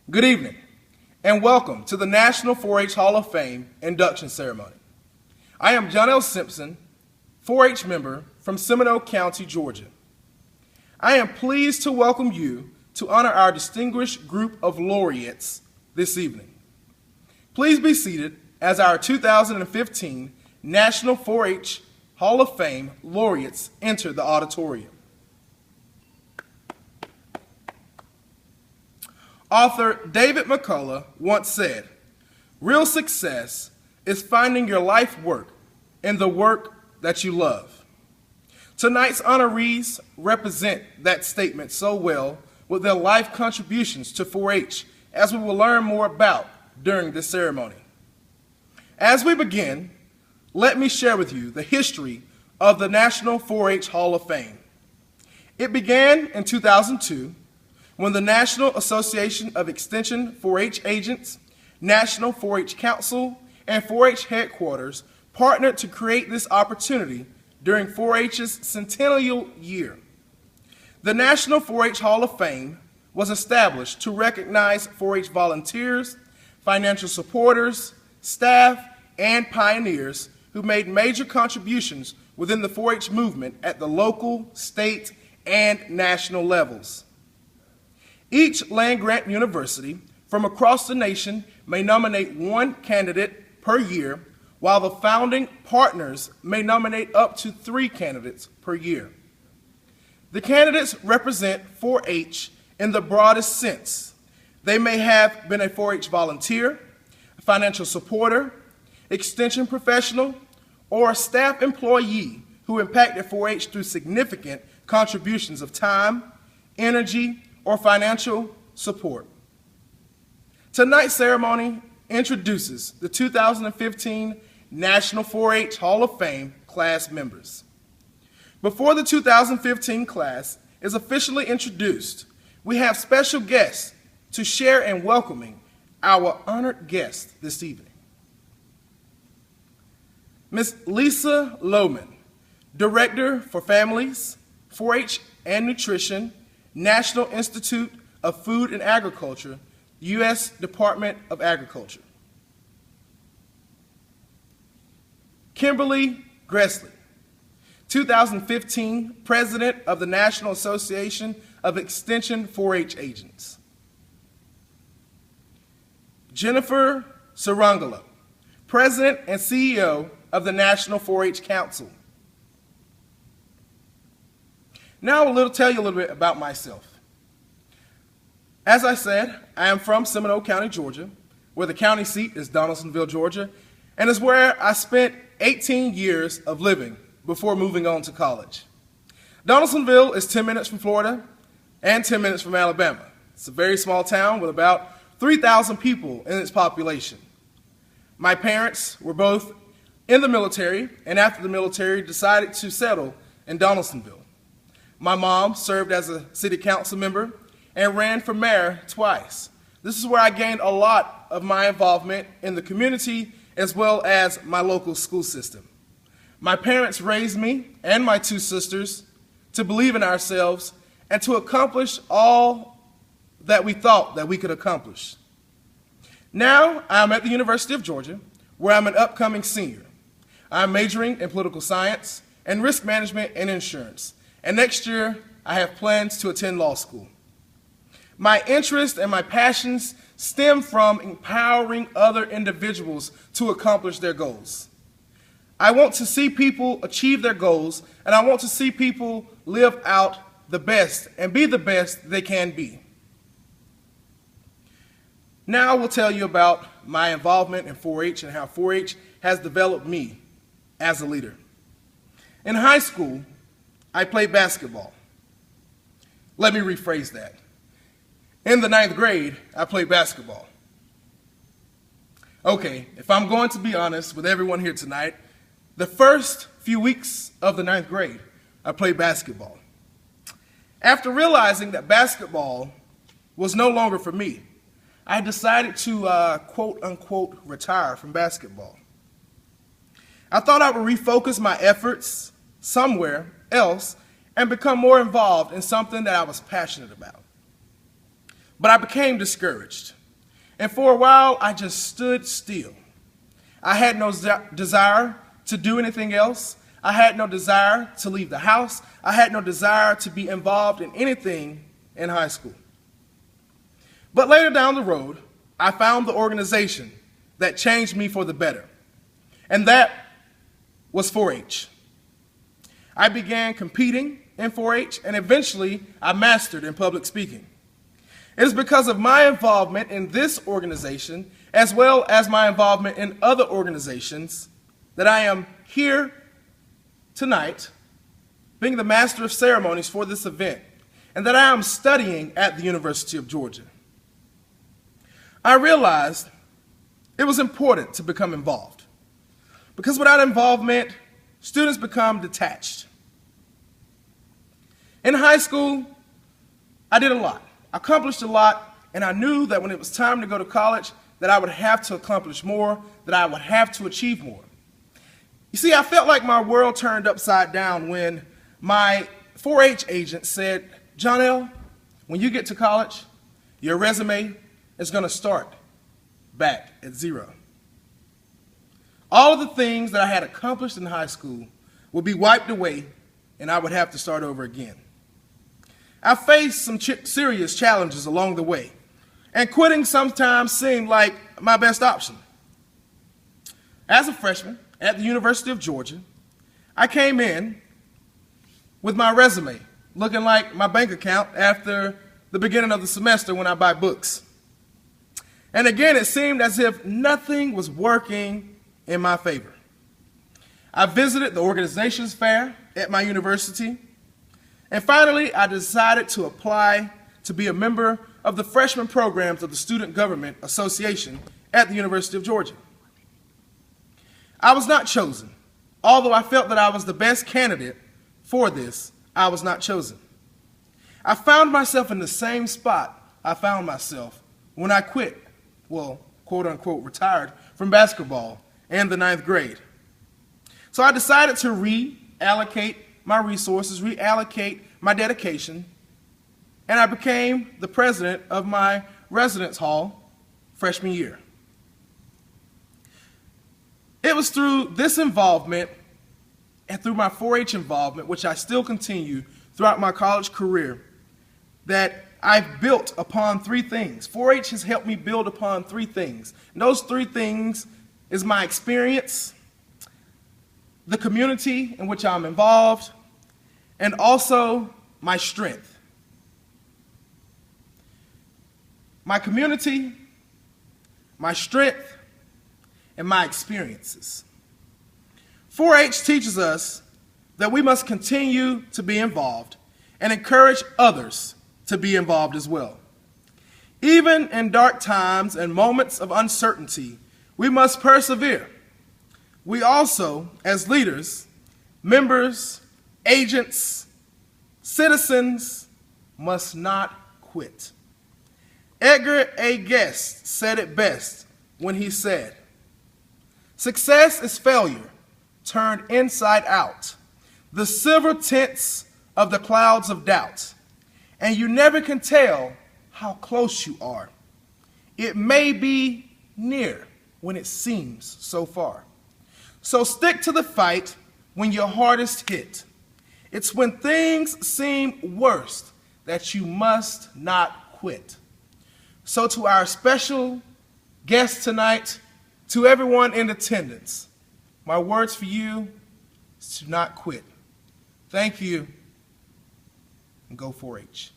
Good evening, and welcome to the National 4-H Hall of Fame induction ceremony. I am John L. Simpson, 4-H member from Seminole County, Georgia. I am pleased to welcome you to honor our distinguished group of laureates this evening. Please be seated as our 2015 National 4-H Hall of Fame laureates enter the auditorium. Author David McCullough once said, "Real success is finding your life work in the work that you love." Tonight's honorees represent that statement so well with their life contributions to 4-H, as we will learn more about during this ceremony. As we begin, let me share with you the history of the National 4-H Hall of Fame. It began in 2002 when the National Association of Extension 4-H Agents, National 4-H Council, and 4-H Headquarters partnered to create this opportunity during 4-H's centennial year. The National 4-H Hall of Fame was established to recognize 4-H volunteers, financial supporters, staff, and pioneers who made major contributions within the 4-H movement at the local, state, and national levels. Each land-grant university from across the nation may nominate one candidate per year, while the founding partners may nominate up to 3 candidates per year. The candidates represent 4-H in the broadest sense. They may have been a 4-H volunteer, a financial supporter, extension professional, or a staff employee who impacted 4-H through significant contributions of time, energy, or financial support. Tonight's ceremony introduces the 2015 National 4-H Hall of Fame class members. Before the 2015 class is officially introduced, we have special guests to share in welcoming our honored guest this evening. Ms. Lisa Lohman, Director for Families, 4-H and Nutrition, National Institute of Food and Agriculture, U.S. Department of Agriculture. Kimberly Gressley, 2015 President of the National Association of Extension 4-H Agents. Jennifer Sarangalo, President and CEO of the National 4-H Council. Now tell you a little bit about myself. As I said, I am from Seminole County, Georgia, where the county seat is Donaldsonville, Georgia, and is where I spent 18 years of living before moving on to college. Donaldsonville is 10 minutes from Florida and 10 minutes from Alabama. It's a very small town with about 3,000 people in its population. My parents were both in the military, and after the military decided to settle in Donaldsonville. My mom served as a city council member and ran for mayor twice. This is where I gained a lot of my involvement in the community as well as my local school system. My parents raised me and my 2 sisters to believe in ourselves and to accomplish all that we thought that we could accomplish. Now I'm at the University of Georgia, where I'm an upcoming senior. I'm majoring in political science and risk management and insurance. And next year, I have plans to attend law school. My interests and my passions stem from empowering other individuals to accomplish their goals. I want to see people achieve their goals, and I want to see people live out the best and be the best they can be. Now I will tell you about my involvement in 4-H and how 4-H has developed me as a leader. In high school, I played basketball. Let me rephrase that. In the 9th grade, I played basketball. Okay, if I'm going to be honest with everyone here tonight, the first few weeks of the 9th grade, I played basketball. After realizing that basketball was no longer for me, I decided to quote-unquote retire from basketball. I thought I would refocus my efforts somewhere else and become more involved in something that I was passionate about. but I became discouraged. And for a while, I just stood still. I had no desire to do anything else. I had no desire to leave the house. I had no desire to be involved in anything in high school. But later down the road, I found the organization that changed me for the better, and that was 4-H. I began competing in 4-H, and eventually I mastered in public speaking. It is because of my involvement in this organization, as well as my involvement in other organizations, that I am here tonight, being the master of ceremonies for this event, and that I am studying at the University of Georgia. I realized it was important to become involved, because without involvement, students become detached. In high school, I did a lot, accomplished a lot, and I knew that when it was time to go to college, that I would have to accomplish more, that I would have to achieve more. You see, I felt like my world turned upside down when my 4-H agent said, "John L., when you get to college, your resume is going to start back at zero. All of the things that I had accomplished in high school would be wiped away, and I would have to start over again." I faced some serious challenges along the way, and quitting sometimes seemed like my best option. As a freshman at the University of Georgia, I came in with my resume looking like my bank account after the beginning of the semester when I buy books. And again, it seemed as if nothing was working in my favor. I visited the organizations fair at my university, and finally, I decided to apply to be a member of the freshman programs of the Student Government Association at the University of Georgia. I was not chosen. Although I felt that I was the best candidate for this, I was not chosen. I found myself in the same spot I found myself when I quit, well, quote unquote, retired from basketball in the 9th grade. So I decided to reallocate my resources, reallocate my dedication, and I became the president of my residence hall freshman year. It was through this involvement and through my 4-H involvement, which I still continue throughout my college career, that I've built upon 3 things. 4-H has helped me build upon 3 things. And those 3 things is my experience, the community in which I'm involved, and also my strength. My community, my strength, and my experiences. 4-H teaches us that we must continue to be involved and encourage others to be involved as well. Even in dark times and moments of uncertainty, we must persevere. We also, as leaders, members, agents, citizens, must not quit. Edgar A. Guest said it best when he said, "Success is failure turned inside out, the silver tints of the clouds of doubt, and you never can tell how close you are. It may be near when it seems so far. So stick to the fight when you're hardest hit. It's when things seem worst that you must not quit." So to our special guest tonight, to everyone in attendance, my words for you is to not quit. Thank you, and go 4-H.